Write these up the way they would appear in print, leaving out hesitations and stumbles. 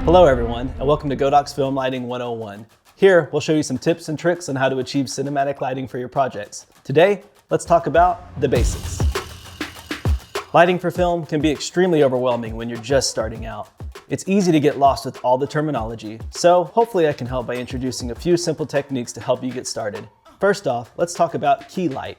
Hello everyone, and welcome to Godox Film Lighting 101. Here, we'll show you some tips and tricks on how to achieve cinematic lighting for your projects. Today, let's talk about the basics. Lighting for film can be extremely overwhelming when you're just starting out. It's easy to get lost with all the terminology, so hopefully I can help by introducing a few simple techniques to help you get started. First off, let's talk about key light.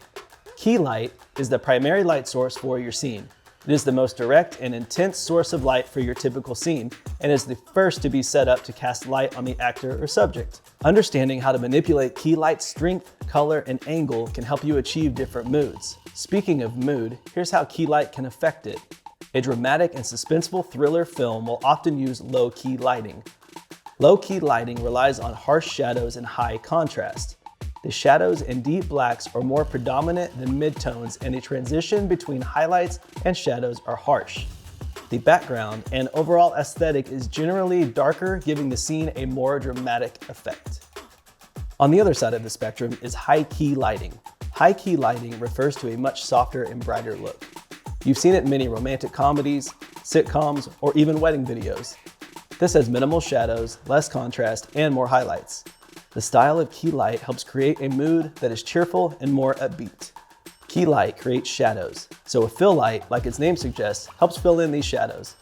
Key light is the primary light source for your scene. It is the most direct and intense source of light for your typical scene, and is the first to be set up to cast light on the actor or subject. Understanding how to manipulate key light's strength, color, and angle can help you achieve different moods. Speaking of mood, here's how key light can affect it. A dramatic and suspenseful thriller film will often use low-key lighting. Low-key lighting relies on harsh shadows and high contrast. The shadows and deep blacks are more predominant than midtones, and the transition between highlights and shadows are harsh. The background and overall aesthetic is generally darker, giving the scene a more dramatic effect. On the other side of the spectrum is high-key lighting. High-key lighting refers to a much softer and brighter look. You've seen it in many romantic comedies, sitcoms, or even wedding videos. This has minimal shadows, less contrast, and more highlights. The style of key light helps create a mood that is cheerful and more upbeat. Key light creates shadows, so a fill light, like its name suggests, helps fill in these shadows.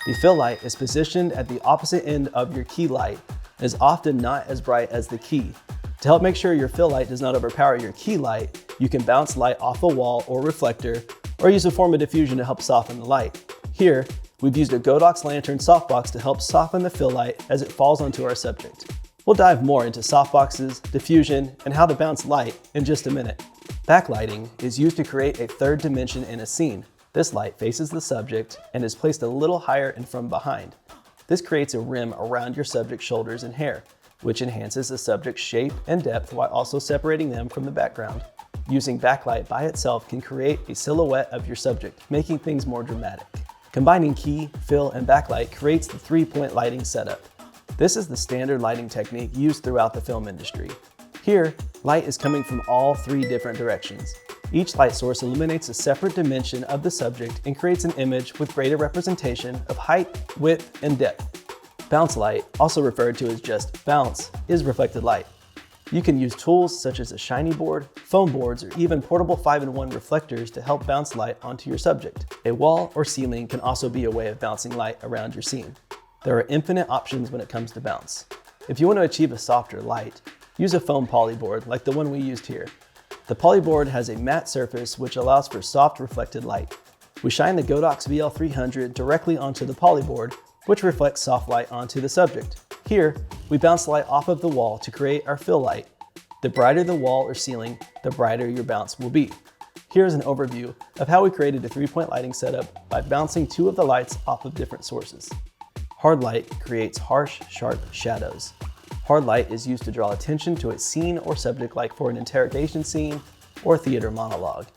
The fill light is positioned at the opposite end of your key light and is often not as bright as the key. To help make sure your fill light does not overpower your key light, you can bounce light off a wall or reflector, or use a form of diffusion to help soften the light. Here, we've used a Godox lantern softbox to help soften the fill light as it falls onto our subject. We'll dive more into softboxes, diffusion, and how to bounce light in just a minute. Backlighting is used to create a third dimension in a scene. This light faces the subject and is placed a little higher and from behind. This creates a rim around your subject's shoulders and hair, which enhances the subject's shape and depth while also separating them from the background. Using backlight by itself can create a silhouette of your subject, making things more dramatic. Combining key, fill, and backlight creates the three-point lighting setup. This is the standard lighting technique used throughout the film industry. Here, light is coming from all three different directions. Each light source illuminates a separate dimension of the subject and creates an image with greater representation of height, width, and depth. Bounce light, also referred to as just bounce, is reflected light. You can use tools such as a shiny board, foam boards, or even portable 5-in-1 reflectors to help bounce light onto your subject. A wall or ceiling can also be a way of bouncing light around your scene. There are infinite options when it comes to bounce. If you want to achieve a softer light, use a foam polyboard like the one we used here. The polyboard has a matte surface which allows for soft reflected light. We shine the Godox VL300 directly onto the polyboard, which reflects soft light onto the subject. Here, we bounce light off of the wall to create our fill light. The brighter the wall or ceiling, the brighter your bounce will be. Here's an overview of how we created a three-point lighting setup by bouncing two of the lights off of different sources. Hard light creates harsh, sharp shadows. Hard light is used to draw attention to a scene or subject, like for an interrogation scene or theater monologue.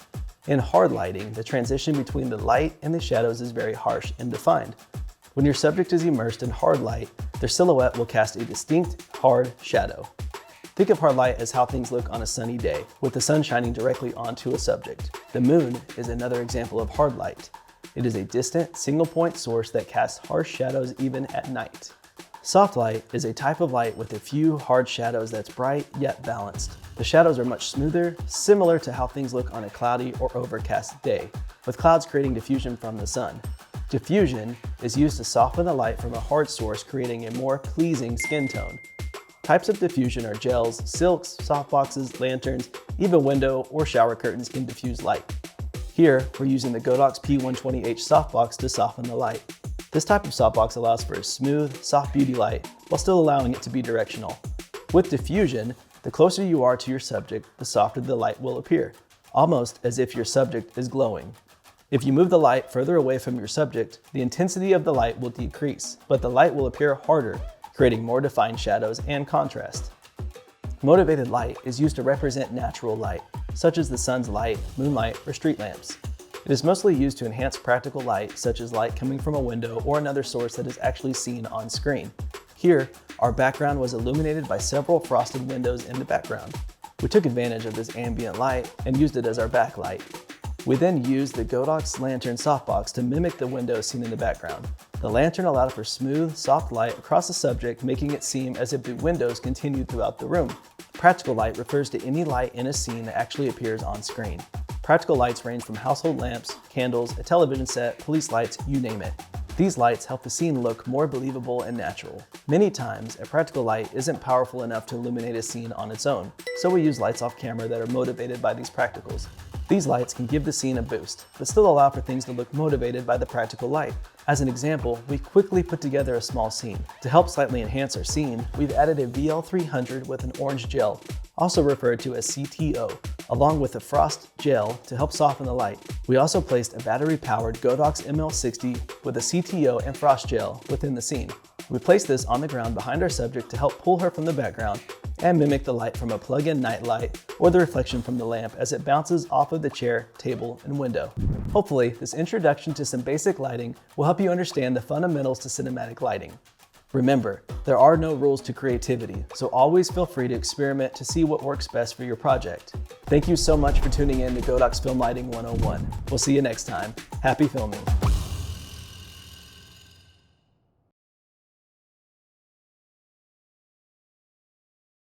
In hard lighting, the transition between the light and the shadows is very harsh and defined. When your subject is immersed in hard light, their silhouette will cast a distinct, hard shadow. Think of hard light as how things look on a sunny day, with the sun shining directly onto a subject. The moon is another example of hard light. It is a distant, single-point source that casts harsh shadows even at night. Soft light is a type of light with a few hard shadows that's bright yet balanced. The shadows are much smoother, similar to how things look on a cloudy or overcast day, with clouds creating diffusion from the sun. Diffusion is used to soften the light from a hard source, creating a more pleasing skin tone. Types of diffusion are gels, silks, softboxes, lanterns, even window or shower curtains can diffuse light. Here, we're using the Godox P120H softbox to soften the light. This type of softbox allows for a smooth, soft beauty light while still allowing it to be directional. With diffusion, the closer you are to your subject, the softer the light will appear, almost as if your subject is glowing. If you move the light further away from your subject, the intensity of the light will decrease, but the light will appear harder, creating more defined shadows and contrast. Motivated light is used to represent natural light, such as the sun's light, moonlight, or street lamps. It is mostly used to enhance practical light, such as light coming from a window or another source that is actually seen on screen. Here, our background was illuminated by several frosted windows in the background. We took advantage of this ambient light and used it as our backlight. We then used the Godox lantern softbox to mimic the window seen in the background. The lantern allowed for smooth, soft light across the subject, making it seem as if the windows continued throughout the room. Practical light refers to any light in a scene that actually appears on screen. Practical lights range from household lamps, candles, a television set, police lights, you name it. These lights help the scene look more believable and natural. Many times, a practical light isn't powerful enough to illuminate a scene on its own, so we use lights off camera that are motivated by these practicals. These lights can give the scene a boost, but still allow for things to look motivated by the practical light. As an example, we quickly put together a small scene. To help slightly enhance our scene, we've added a VL300 with an orange gel, also referred to as CTO, along with a frost gel to help soften the light. We also placed a battery-powered Godox ML60 with a CTO and frost gel within the scene. We placed this on the ground behind our subject to help pull her from the background and mimic the light from a plug-in night light or the reflection from the lamp as it bounces off of the chair, table, and window. Hopefully, this introduction to some basic lighting will help you understand the fundamentals to cinematic lighting. Remember, there are no rules to creativity, so always feel free to experiment to see what works best for your project. Thank you so much for tuning in to Godox Film Lighting 101. We'll see you next time. Happy filming.